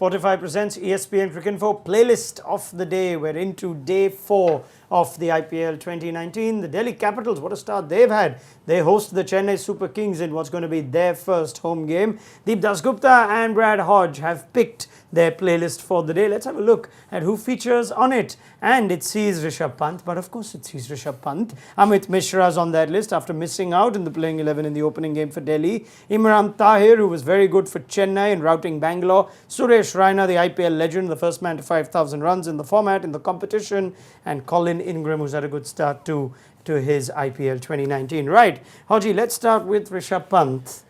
Spotify presents ESPN Cricinfo playlist of the day. We're into day 4 of the IPL 2019. The Delhi Capitals, what a start they've had. They host the Chennai Super Kings in what's going to be their first home game. Dasgupta and Brad Hodge have picked their playlist for the day. Let's have a look at who features on it. And it sees Rishabh Pant, but of course it sees Rishabh Pant. Amit Mishra's on that list after missing out in the playing 11 in the opening game for Delhi. Imran Tahir, who was very good for Chennai in routing Bangalore. Suresh Raina, the IPL legend, the first man to 5,000 runs in the format, in the competition. And Colin Ingram, who's had a good start to his IPL 2019. Right, Hodgie, let's start with Rishabh Pant.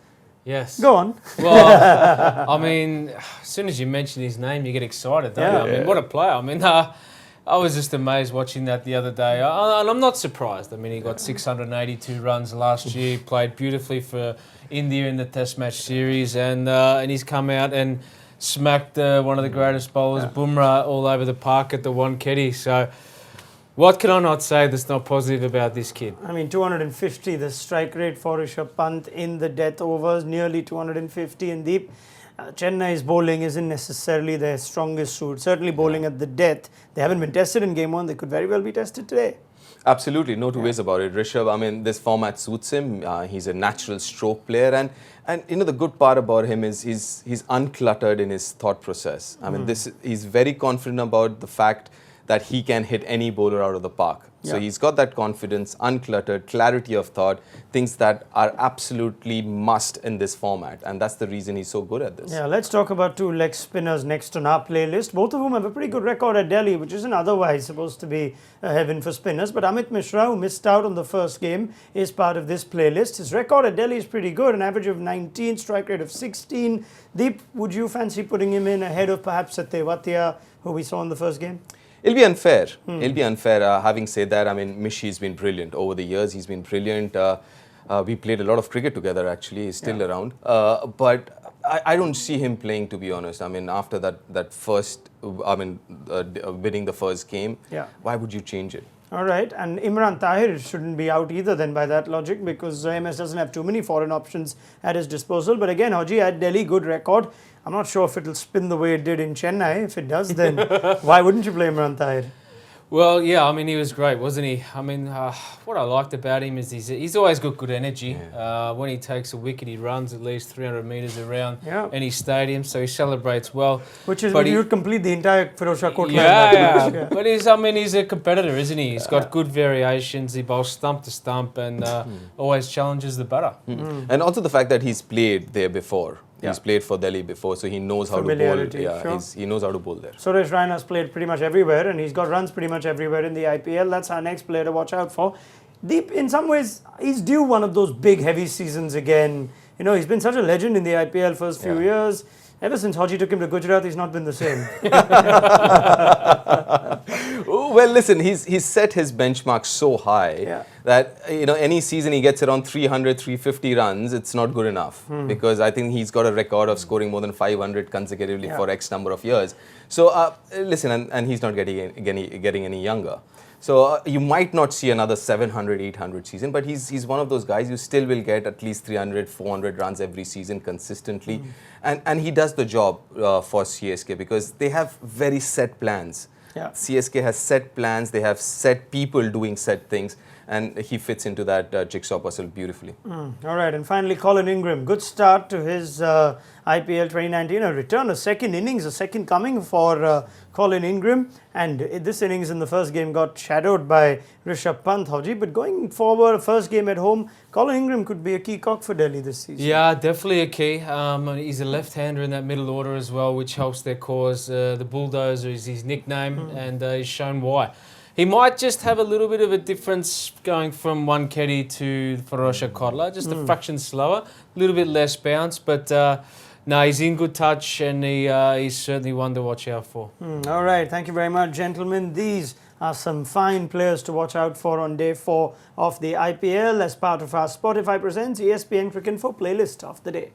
Yes. Go on. Well, I mean, as soon as you mention his name, you get excited, don't you? I mean, what a player. I mean, I was just amazed watching that the other day. And I'm not surprised. I mean, he got 682 runs last year, played beautifully for India in the Test match series, and he's come out and smacked one of the greatest bowlers, Bumrah, all over the park at the Wankhede. So what can I not say that's not positive about this kid? I mean, 250, the strike rate for Rishabh Pant in the death overs, nearly 250 in deep. Chennai's bowling isn't necessarily their strongest suit. Certainly bowling at the death. They haven't been tested in game 1. They could very well be tested today. Absolutely, no two ways about it. Rishabh, I mean, this format suits him. He's a natural stroke player, and you know the good part about him is he's uncluttered in his thought process. I mean, he's very confident about the fact that he can hit any bowler out of the park. So he's got that confidence, uncluttered, clarity of thought, things that are absolutely must in this format. And that's the reason he's so good at this. Yeah, let's talk about 2 leg spinners next on our playlist, both of whom have a pretty good record at Delhi, which isn't otherwise supposed to be a heaven for spinners. But Amit Mishra, who missed out on the first game, is part of this playlist. His record at Delhi is pretty good, an average of 19, strike rate of 16. Deep, would you fancy putting him in ahead of perhaps Satyevatia, who we saw in the first game? It'll be unfair. It'll be unfair. Having said that, I mean, Mishi's been brilliant. Over the years, he's been brilliant. We played a lot of cricket together, actually. He's still around. But I don't see him playing, to be honest. I mean, after that first, winning the first game, why would you change it? All right, and Imran Tahir shouldn't be out either then by that logic, because MS doesn't have too many foreign options at his disposal. But again, Hodgie, at Delhi, good record. I'm not sure if it'll spin the way it did in Chennai. If it does, then why wouldn't you play Imran Tahir? Well, yeah, I mean, he was great, wasn't he? I mean, what I liked about him is he's always got good energy. When he takes a wicket, he runs at least 300 metres around any stadium, so he celebrates well. Which is, you would complete the entire Firozshah Kotla. Yeah. But he's a competitor, isn't he? He's got good variations. He bowls stump to stump and always challenges the batter. And also the fact that he's played there before. He's played for Delhi before, so he knows how to bowl. He knows how to bowl there. Suresh Raina's played pretty much everywhere, and he's got runs pretty much everywhere in the IPL. That's our next player to watch out for. Deep, in some ways, he's due one of those big, heavy seasons again. You know, he's been such a legend in the IPL first few years. Ever since Hodgie took him to Gujarat, he's not been the same. Well, listen, he's set his benchmark so high that, you know, any season he gets around 300, 350 runs, it's not good enough. Because I think he's got a record of scoring more than 500 consecutively for X number of years. So, listen, and he's not getting any younger. So you might not see another 700, 800 season, but he's one of those guys who still will get at least 300, 400 runs every season consistently. And he does the job for CSK because they have very set plans. CSK has set plans, they have set people doing set things, and he fits into that jigsaw puzzle beautifully. All right, and finally Colin Ingram. Good start to his IPL 2019, a return, a second innings, a second coming for Colin Ingram. And this innings in the first game got shadowed by Rishabh Pant, Hodgie. But going forward, first game at home, Colin Ingram could be a key cock for Delhi this season. Yeah, definitely a key. He's a left-hander in that middle order as well, which helps their cause. The Bulldozer is his nickname, and he's shown why. He might just have a little bit of a difference going from Wankhede to Firozshah Kotla, just a fraction slower, a little bit less bounce, but no, he's in good touch and he's certainly one to watch out for. All right, thank you very much, gentlemen. These are some fine players to watch out for on day 4 of the IPL as part of our Spotify Presents ESPN Cricinfo playlist of the day.